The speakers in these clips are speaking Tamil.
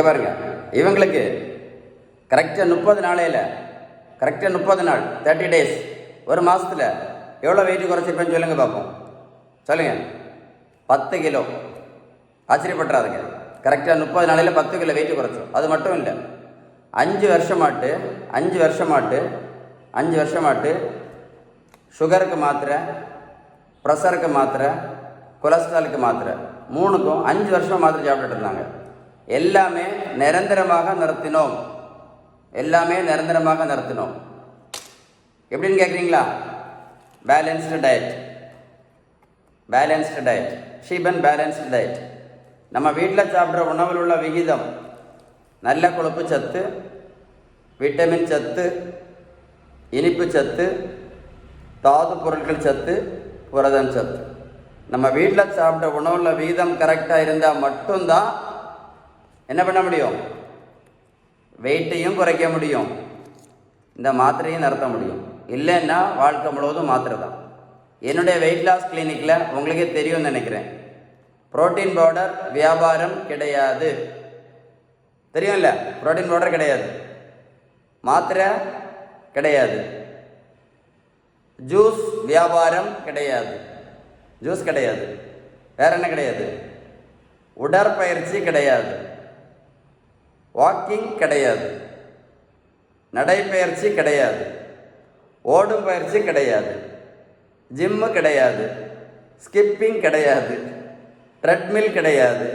பாருங்க, இவங்களுக்கு கரெக்டாக 30 நாளையில், கரெக்டாக 30 நாள், 30 days, ஒரு மாதத்தில் எவ்வளோ வெயிட் குறைச்சிருப்பேன்னு சொல்லுங்கள் பார்ப்போம். சொல்லுங்கள். 10 கிலோ. ஆச்சரியப்பட்டுறாதுங்க. கரெக்டாக 30 நாளையில் 10 கிலோ வெயிட் குறைச்சோம். அது மட்டும் இல்லை, 5 வருஷமாட்டு சுகருக்கு மாத்திரை, ப்ரெஷருக்கு மாத்திரை, கொலஸ்ட்ராலுக்கு மாத்திரை, 3க்கும் 5 வருஷமாக மாத்திரை சாப்பிட்டுட்டு இருந்தாங்க. எல்லாமே நிரந்தரமாக நிறுத்தினோம். எப்படின்னு கேட்குறீங்களா? Balanced diet, Sheeban balanced diet. நம்ம வீட்டில் சாப்பிட்ற உணவில் உள்ள விகிதம் நல்ல கொழுப்பு சத்து, விட்டமின் சத்து, இனிப்பு சத்து, தாது பொருட்கள் சத்து, புரதம் சத்து. நம்ம வீட்டில் சாப்பிட்ற உணவில் விகிதம் கரெக்டாக இருந்தால் மட்டும்தான் என்ன பண்ண முடியும்? வெயிட்டையும் குறைக்க முடியும், இந்த மாத்திரையும் நிறுத்த முடியும். இல்லைன்னா வாழ்க்கை முழுவதும் மாத்திரை தான். என்னுடைய வெயிட் லாஸ் கிளினிக்கில் உங்களுக்கே தெரியும்னு நினைக்கிறேன், புரோட்டீன் பவுடர் வியாபாரம் கிடையாது. தெரியும்ல? புரோட்டீன் பவுடர் கிடையாது, மாத்திரை கிடையாது, ஜூஸ் வியாபாரம் கிடையாது. வேற என்ன கிடையாது? உடற்பயிற்சி கிடையாது, வாக்கிங் கிடையாது, நடைப்பயிற்சி கிடையாது, ஓடும் பயிற்சி கிடையாது, ஜிம்மு கிடையாது, ஸ்கிப்பிங் கிடையாது, ட்ரெட்மில் கிடையாது,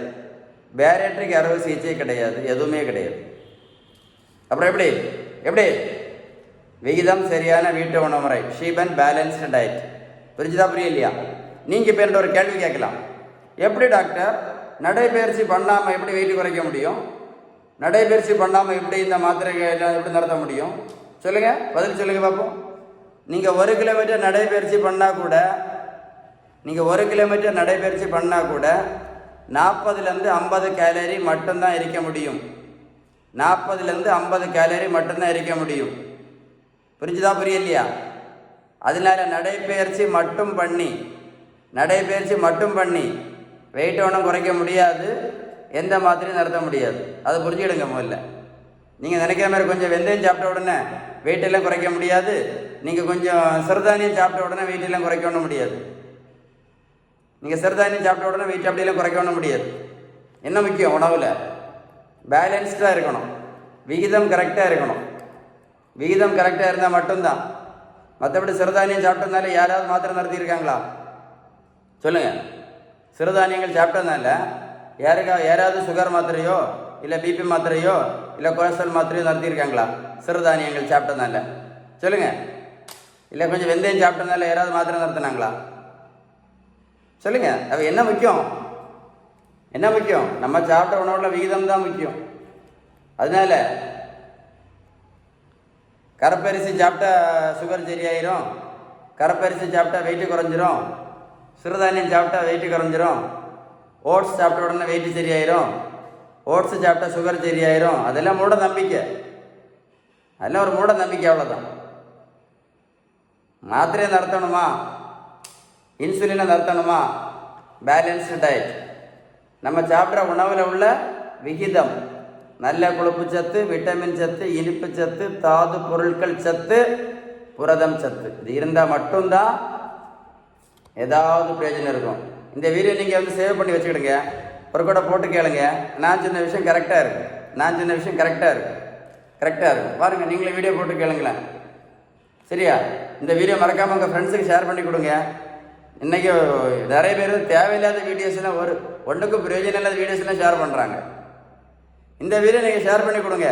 பேரியாட்ரிக் அறுவை சிகிச்சை கிடையாது, எதுவுமே கிடையாது. அப்புறம் எப்படி விகிதம் சரியான வீட்டு உணவு முறை, ஷீபன் பேலன்ஸ்டு டயட். புரியலையா? நீங்கள் இப்போ என்கிட்ட ஒரு கேள்வி கேட்கலாம், எப்படி டாக்டர் நடைப்பயிற்சி பண்ணாமல் எப்படி வெயிட் குறைக்க முடியும்? நடைப்பயிற்சி பண்ணாமல் எப்படி இந்த மாத்திரைகள் எப்படி நிறுத்த முடியும்? சொல்லுங்கள், பதில் சொல்லுங்கள் பார்ப்போம். நீங்கள் 1 கிலோமீட்டர் நடைப்பயிற்சி பண்ணால் கூட 40லேருந்து 50 கேலரி மட்டும்தான் இருக்க முடியும். 40லேருந்து 50 கேலரி மட்டும்தான் இருக்க முடியும். புரியலையா? அதனால நடைப்பயிற்சி மட்டும் பண்ணி வெயிட் ஒன்றும் குறைக்க முடியாது, எந்த மாத்திரையும் நிறுத்த முடியாது. அதை புரிஞ்சுக்கிடுங்க. முதல்ல நீங்கள் நினைக்கிற மாதிரி கொஞ்சம் வெந்தயம் சாப்பிட்ட உடனே வெயிட்டெல்லாம் குறைக்க முடியாது, நீங்கள் கொஞ்சம் சிறுதானியம் சாப்பிட்ட உடனே வெயிட்டெல்லாம் குறைக்க ஒன்றும் முடியாது. வெயிட் அப்படியெல்லாம் குறைக்க ஒன்றும் முடியாது. என்ன முக்கியம்? உணவில் பேலன்ஸ்டாக இருக்கணும், விகிதம் கரெக்டாக இருக்கணும். விகிதம் கரெக்டாக இருந்தால் மட்டும்தான். மற்றபடி சிறுதானியம் சாப்பிட்டதுனால யாராவது மாத்திரை நிறுத்தியிருக்காங்களா? சொல்லுங்கள். சிறுதானியங்கள் சாப்பிட்டதுனால யாராவது சுகர் மாத்திரையோ இல்லை பிபி மாத்திரையோ இல்லை கொலஸ்ட்ரால் மாத்திரையோ நிறுத்தியிருக்காங்களா? சிறுதானியங்கள் சாப்பிட்டதுனால சொல்லுங்கள். இல்லை கொஞ்சம் வெந்தயம் சாப்பிட்டதுனால யாராவது மாத்திரை நிறுத்தினாங்களா? சொல்லுங்கள். அது என்ன முக்கியம்? நம்ம சாப்பிட்ட உணவுல விகிதம் தான் முக்கியம். அதனால கரப்பரிசி சாப்பிட்டா சுகர் சரியாயிரும், கரப்பரிசி சாப்பிட்டா வெயிட்டு குறைஞ்சிரும், சிறுதானியம் சாப்பிட்டா வெயிட்டு குறைஞ்சிரும், ஓட்ஸ் சாப்பிட்ட உடனே வெயிட்டு சரியாயிரும், ஓட்ஸ் சாப்பிட்டா சுகர் சரியாயிரும். அதெல்லாம் மூட நம்பிக்கை. அதெல்லாம் ஒரு மூட நம்பிக்கை, அவ்வளோதான். மாத்திரையை நிறுத்தணுமா, இன்சுலினை நிறுத்தணுமா? Balanced diet. நம்ம சாப்பிட்ற உணவில் உள்ள விகிதம் நல்ல கொழுப்பு சத்து, விட்டமின் சத்து, இனிப்பு சத்து, தாது பொருட்கள் சத்து, புரதம் சத்து, இது இருந்தால் மட்டும்தான் ஏதாவது பிரயோஜனம் இருக்கும். இந்த வீடியோ நீங்கள் சேவ் பண்ணி வச்சுக்கிடுங்க, ஒரு கூட போட்டு கேளுங்க. நான் சொன்ன விஷயம் கரெக்டாக இருக்கும். பாருங்கள், நீங்களே வீடியோ போட்டு கேளுங்களேன். சரியா? இந்த வீடியோ மறக்காமல் உங்கள் ஃப்ரெண்ட்ஸுக்கு ஷேர் பண்ணி கொடுங்க. இன்றைக்கி நிறைய பேர் தேவையில்லாத வீடியோஸ்லாம் ஒன்றுக்கும் பிரயோஜனம் இல்லாத வீடியோஸ்லாம் ஷேர் பண்ணுறாங்க. இந்த வீடியோ நீங்கள் ஷேர் பண்ணி கொடுங்க,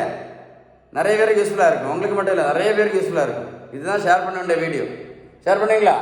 நிறைய பேருக்கு யூஸ்ஃபுல்லாக இருக்கும். உங்களுக்கு மட்டும் இல்லை, நிறைய பேருக்கு யூஸ்ஃபுல்லாக இருக்கும். இதுதான் ஷேர் பண்ண வேண்டிய வீடியோ. ஷேர் பண்ணுவீங்களா?